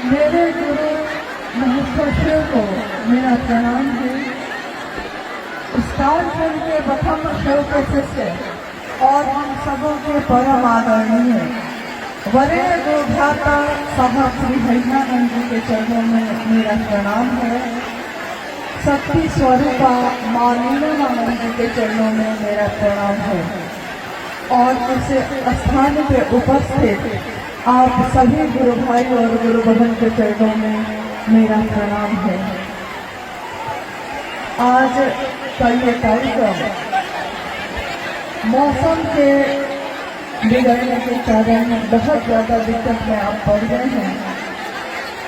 मेरे गुरु महेश्वर को मेरा प्रणाम है। स्टारखंड के प्रथम शिव के शिष्य और हम सबों के परम आदरणीय वरीय गुरुभ्राता साहब श्री हरिनानंद जी के चरणों में मेरा प्रणाम है। शक्ति स्वरूपा मां नीलमानंद जी के चरणों में मेरा प्रणाम है। और इस स्थान पे उपस्थित आप सभी गुरु भाई और गुरु बहन के चरणों में मेरा प्रणाम है। आज का ये कार्यक्रम मौसम के बिगड़ने के कारण बहुत ज्यादा दिक्कत में आप पड़ गए हैं,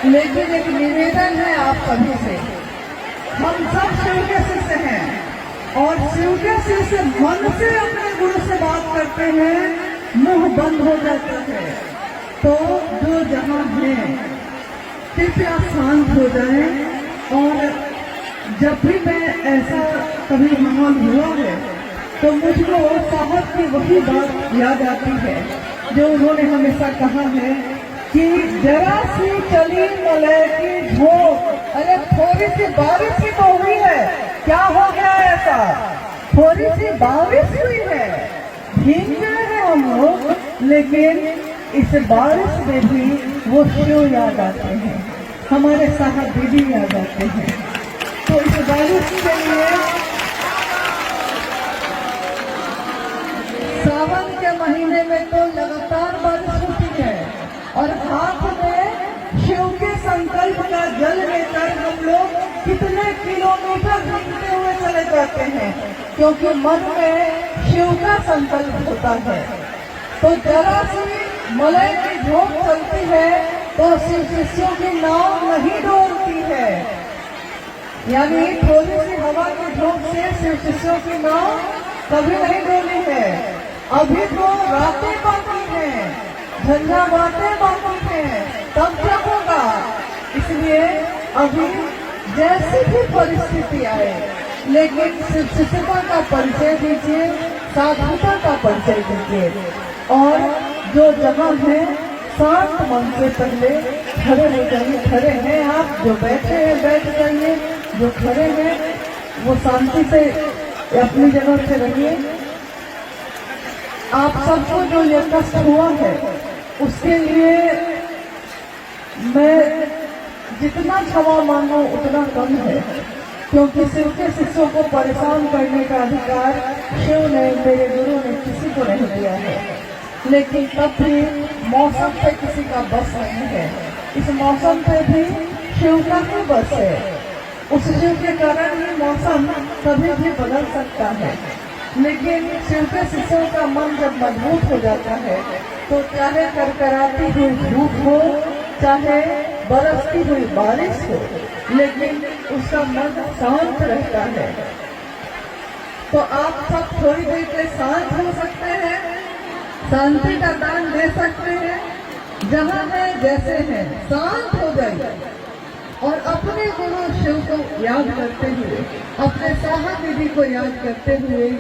लेकिन एक निवेदन है आप सभी से। हम सब शिव के शिष्य हैं और शिव के शिष्य मन से अपने गुरु से बात करते हैं, मुंह बंद हो जाता है। तो जो जहां है कृपया शांत हो जाए। और जब भी मैं ऐसा कभी माहौल हुआ है तो मुझको साहब की वही बात याद आती है जो उन्होंने हमेशा कहा है कि जरा सी चली मलय की झोंक, अरे थोड़ी सी बारिश ही तो हुई है, क्या हो गया ऐसा? थोड़ी सी बारिश हुई है, भीग गए हैं हम लोग, लेकिन इस बारिश में भी वो शिव याद आते हैं, हमारे साहब दीदी याद आते हैं। तो इस बारिश के लिए सावन के महीने में तो लगातार बारिश होती है और हाथ में शिव के संकल्प का जल लेकर हम लोग कितने किलोमीटर घूमते हुए चले जाते हैं, क्योंकि मन में शिव का संकल्प होता है। तो जरा सी मलय की झोंक चलती है तो शिव शिष्यों की नाव नहीं डोलती है, यानी थोड़ी सी हवा की झोंक से शिव शिष्यों की नाव कभी नहीं डोली है। अभी तो रातें बाकी हैं, झंझावातें बाकी हैं, तब क्या होगा? इसलिए अभी जैसी भी परिस्थिति आए, लेकिन शिव शिष्यता का परिचय दीजिए, साधुता का परिचय दीजिए। और जो जगह है शांत मन से पहले खड़े हो जाइए। खड़े हैं आप, जो बैठे हैं बैठ जाइए, जो खड़े हैं वो शांति से अपनी जगह से रहिए। आप सबको जो ये कष्ट हुआ है उसके लिए मैं जितना क्षमा मांगू उतना कम है, क्योंकि शिव के शिष्यों को परेशान करने का अधिकार शिव ने, मेरे गुरु ने किसी को नहीं दिया है। लेकिन तब भी मौसम पे किसी का बस नहीं है, इस मौसम पे भी शिव का ही बस है। उस शिव के कारण ही मौसम कभी भी बदल सकता है। लेकिन शिव के शिष्यों का मन जब मजबूत हो जाता है तो चाहे करकराती हुई धूप हो, चाहे बरसती हुई बारिश हो, लेकिन उसका मन शांत रहता है। तो आप सब थोड़ी देर के शांत हो सकते हैं, शांति का दान दे सकते हैं, जहां है जैसे हैं शांत हो जाइए और अपने गुरु शिव को याद करते हुए, अपने साहब दीदी को याद करते हुए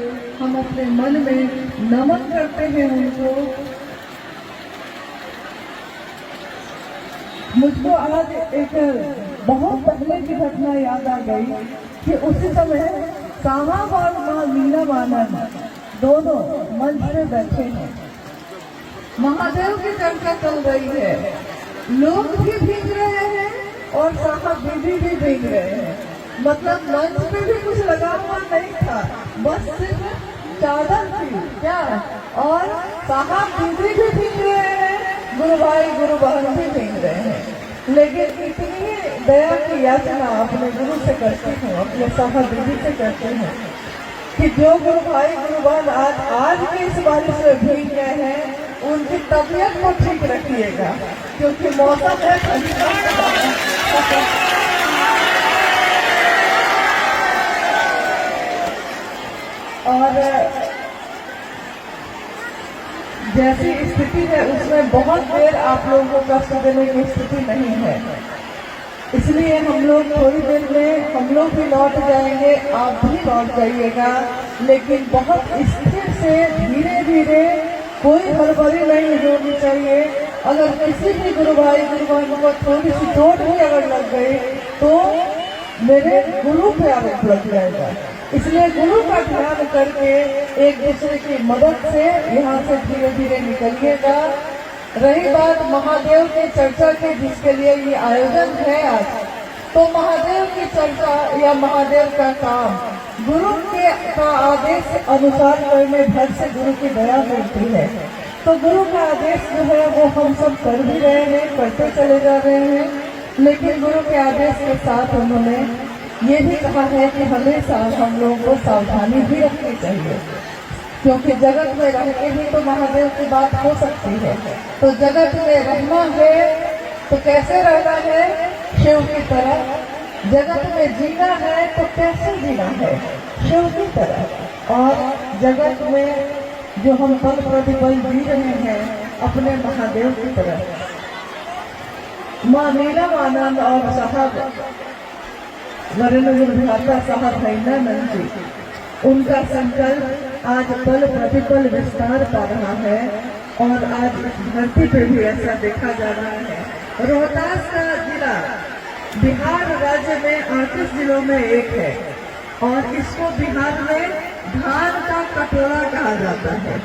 हम अपने मन में नमन करते हैं उनको। मुझको आज एक बहुत पहले की घटना याद आ गई कि उसी समय साहब और मां नीलमानंद दोनों मंच पे बैठे हैं, महादेव की चर्चा चल रही है, लोग भी भीग रहे हैं और साहब दीदी भी भीग रहे हैं। मतलब मंच पे भी कुछ लगा हुआ नहीं था, बस सिर्फ चादर थी क्या, और साहब दीदी भी भीग रहे हैं, गुरु भाई गुरु बहन भी भीग रहे हैं। लेकिन इतनी दया की याचना अपने गुरु से करती हूँ, अपने साहब दीदी से करती हूँ कि जो गुरु भाई गुरु बहन आज भी इस बारिश में भीग रहे हैं, उनकी तबीयत को ठीक रखिएगा, क्योंकि मौसम है ठंडी का। और जैसी स्थिति है उसमें बहुत देर आप लोगों को कष्ट देने की स्थिति नहीं है, इसलिए हम लोग थोड़ी देर में हम लोग भी लौट जाएंगे, आप भी लौट जाइएगा, लेकिन बहुत स्थिर से धीरे धीरे, कोई हड़बड़ी नहीं होनी चाहिए। अगर किसी भी गुरु भाई गुरु बहन को थोड़ी सी चोट भी अगर लग गई तो मेरे गुरु पे आरोप लग जाएगा। इसलिए गुरु का ध्यान करके एक दूसरे की मदद से यहाँ से धीरे धीरे निकलिएगा। रही बात महादेव की चर्चा की, जिसके लिए ये आयोजन है आज, तो महादेव की चर्चा या महादेव का काम गुरु का आदेश अनुसार करने भर से गुरु की दया मिलती है। तो गुरु का आदेश जो है वो हम सब कर भी रहे हैं, करते चले जा रहे हैं, लेकिन गुरु के आदेश के साथ उन्होंने ये भी कहा है कि हमेशा हम लोगों को सावधानी भी रखनी चाहिए, क्योंकि जगत में रह के भी तो महादेव की बात हो सकती है। तो जगत में रहना है तो कैसे रहना है? शिव की तरह। जगत में जीना है तो कैसे जीना है? शिव की तरह। और जगत में जो हम पल प्रतिपल जी रहे हैं अपने महादेव की तरह। माँ नीलम आनंद और साहब वरेण्य विधाता साहब हैदरानंद जी, उनका संकल्प आज पल प्रतिपल विस्तार पा रहा है और आज धरती पे भी ऐसा देखा जा रहा है। रोहतास का जिला बिहार राज्य में 38 जिलों में एक है और इसको बिहार में धान का कटोरा कहा जाता है।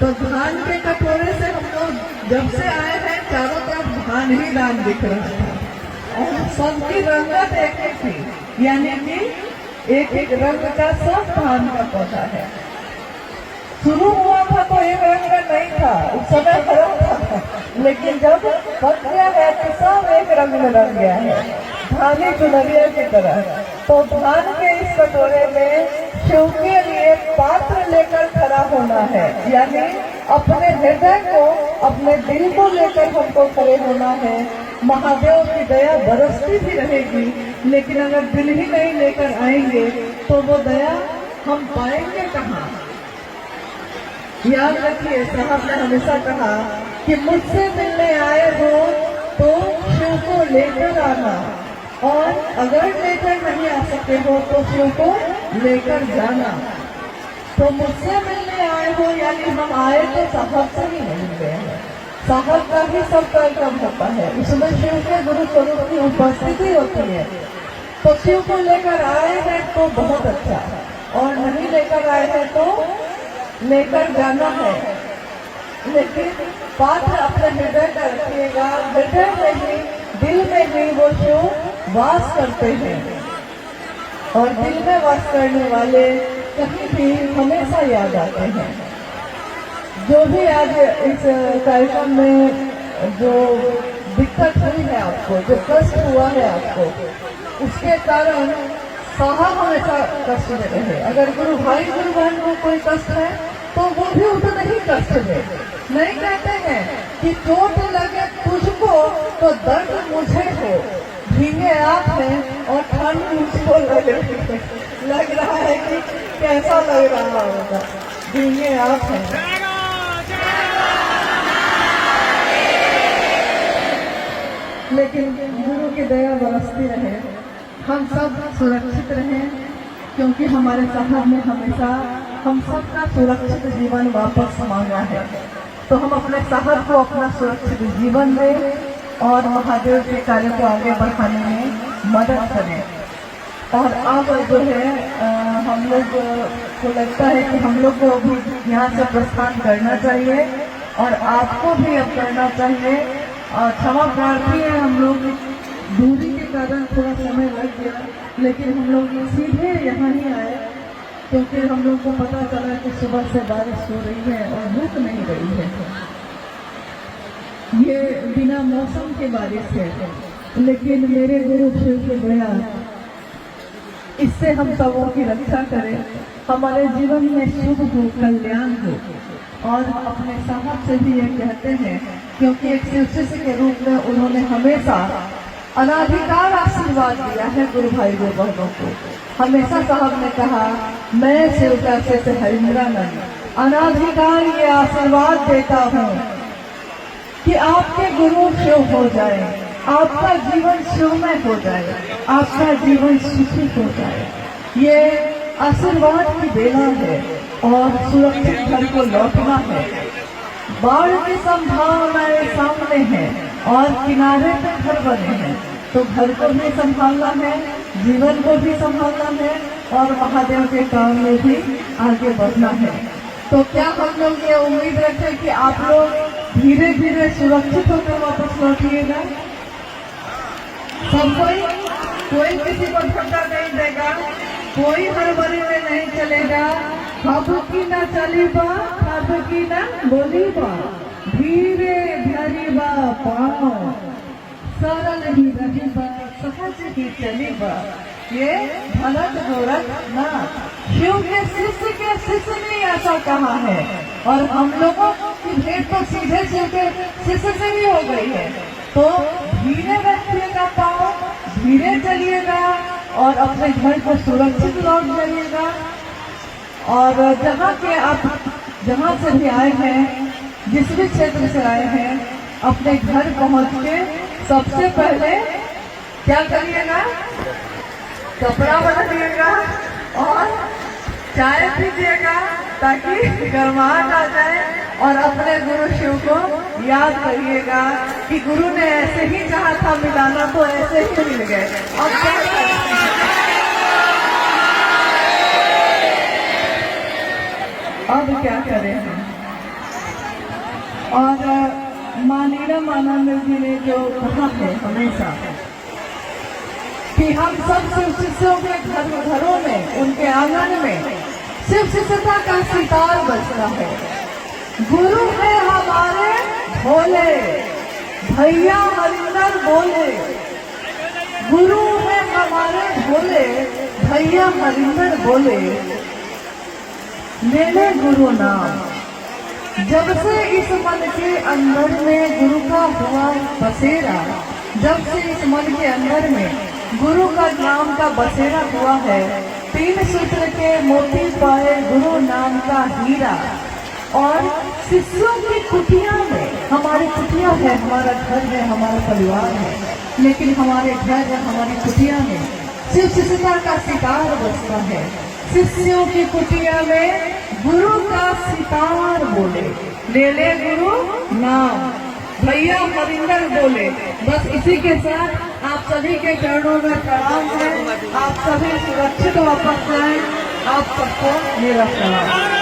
तो धान के कटोरे से हम लोग जब से आए हैं चारों तरफ धान ही धान दिख रहा था और सबकी रंगत एक ही थी, यानी कि एक एक रंग का सब धान का पौधा है। शुरू हुआ था तो एक रंग का नहीं था, उस समय हरा था, लेकिन जब पक गया है तो सब एक रंग में रंग गया है, धानी चुनरिया की तरह। तो धान के इस कटोरे में शिव के लिए पात्र लेकर खड़ा होना है, यानी अपने हृदय को, अपने दिल को लेकर हमको खड़े होना है। महादेव की दया बरसती भी रहेगी, लेकिन अगर दिल ही नहीं लेकर आएंगे तो वो दया हम पाएंगे कहाँ? याद रखिए, साहब ने हमेशा कहा कि मुझसे मिलने आए हो तो शिव को लेकर आना, और अगर लेकर नहीं आ सके हो तो शिव को लेकर जाना। तो मुझसे मिलने आए हो यानी हम आए तो साहब से ही नहीं गए हैं, साहब का ही सब कार्यक्रम होता है, उसमें शिव के गुरु स्वरूप की उपस्थिति होती है। तो शिव को लेकर आए हैं तो बहुत अच्छा, और नहीं लेकर आए हैं तो लेकर जाना है। लेकिन पात्र अपने हृदय का रखिएगा, हृदय में ही, दिल में ही वो शिव वास करते हैं, और दिल में वास करने वाले कहीं भी हमेशा याद आते हैं। जो भी आज इस कार्यक्रम में जो दिक्कत हुई है आपको, जो कष्ट हुआ है आपको, उसके कारण साहब हमेशा कष्ट में रहे। अगर गुरु भाई गुरु बहन को कोई कष्ट है तो वो भी उतना ही कष्ट दे। नहीं कहते हैं कि चोट लगे तुझको तो दर्द मुझे हो, भीगे आप हैं और ठंड मुझको लग रहा है कि कैसा लग रहा होगा, भीगे आप हैं। लेकिन गुरु की दया बरसती रहे, हम सब सुरक्षित रहें, क्योंकि हमारे साहब ने हमेशा हम सबका सुरक्षित जीवन वापस मांगा है। तो हम अपने साहब को अपना सुरक्षित जीवन दें और महादेव के कार्य को आगे बढ़ाने में मदद करें। और अब जो है हम लोग को लगता है कि हम लोग को भी यहाँ से प्रस्थान करना चाहिए, और आपको भी अब करना चाहिए। और क्षमा प्रार्थी है, हम लोग दूरी के कारण थोड़ा समय लग गया, लेकिन हम लोग सीधे यहाँ ही आए क्योंकि हम लोग को पता चला कि सुबह से बारिश हो रही है और रुक नहीं रही है। ये बिना मौसम के बारिश है, लेकिन मेरे गुरु शिव की दया इससे हम सबों की रक्षा करें, हमारे जीवन में शुभ हो, कल्याण हो। और अपने साहब से भी ये कहते हैं, क्योंकि एक शिष्य के रूप में उन्होंने हमेशा अनाधिकार आशीर्वाद दिया है गुरु भाई गुरु बहनों को। हमेशा साहब ने कहा, मैं शिव का शिष्य हैदरानंद अनाधिकार ये आशीर्वाद देता हूँ कि आपके गुरु शिव हो जाए, आपका जीवन शिवमय हो जाए, आपका जीवन सुखी हो जाए। ये आशीर्वाद की बेला है और सुरक्षित घर को लौटना है। बाढ़ की संभावनाएं सामने सामने है और किनारे पे घर बने हैं, तो घर को भी संभालना है, जीवन को भी संभालना है और महादेव के काम में भी आगे बढ़ना है। तो क्या हम लोग ये उम्मीद रखें कि आप लोग धीरे धीरे सुरक्षित होकर वापस लौटिएगा? सब कोई किसी को धक्का नहीं देगा, कोई हड़बड़ी में नहीं चलेगा। खाबुकी ना चली बा, खाबुकी ना बोली बा, धीरे धरी बा पाओ, सरल ही रही बा, सहज ही चली बा, ये भरत गोरख ना। शिव के शिष्य ने ऐसा कहा है और हम लोगों की भेंट तो सीधे शिव के शिष्य से ही हो गई है। तो धीरे रखिएगा पाओ, धीरे चलिएगा और अपने घर को सुरक्षित लौट जाइएगा। और जहाँ से भी आए हैं, जिस भी क्षेत्र से आए हैं, अपने घर पहुँच के सबसे पहले क्या करिएगा? कपड़ा बदलिएगा और चाय पीजिएगा ताकि गर्माहट आ जाए और अपने गुरु शिव को याद करिएगा कि गुरु ने ऐसे ही चाहा था मिलाना तो ऐसे ही मिल गए। अब क्या करें? अब क्या करें हम? और माँ नीलम आनंद जी ने जो कहा है हमेशा कि हम सब शिव शिष्यों के घरों में, उनके आंगन में शिव शिष्यता का सितार बजता है। गुरु है हमारे भोले, भैया हरिंदर बोले, गुरु है हमारे भोले, भैया हरिंदर बोले, ले ले गुरु नाम। जब से इस मन के अंदर में गुरु का हुआ बसेरा, जब से इस मन के अंदर में गुरु का नाम का बसेरा हुआ है, 3 सूत्र के मोती पाए गुरु नाम का हीरा। और शिष्यों की कुटिया में, हमारी कुटिया है, हमारा घर है, हमारा परिवार है, लेकिन हमारे घर है, हमारी कुटिया में शिव शिष्यता का सितार बजता है। शिष्यों की कुटिया में गुरु का सितार बोले, ले ले गुरु नाम, भैया हरिंदर बोले। बस इसी के साथ आप सभी के चरणों में प्रणाम है। आप सभी सुरक्षित वापस जाएं। आप सबको मेरा प्रणाम।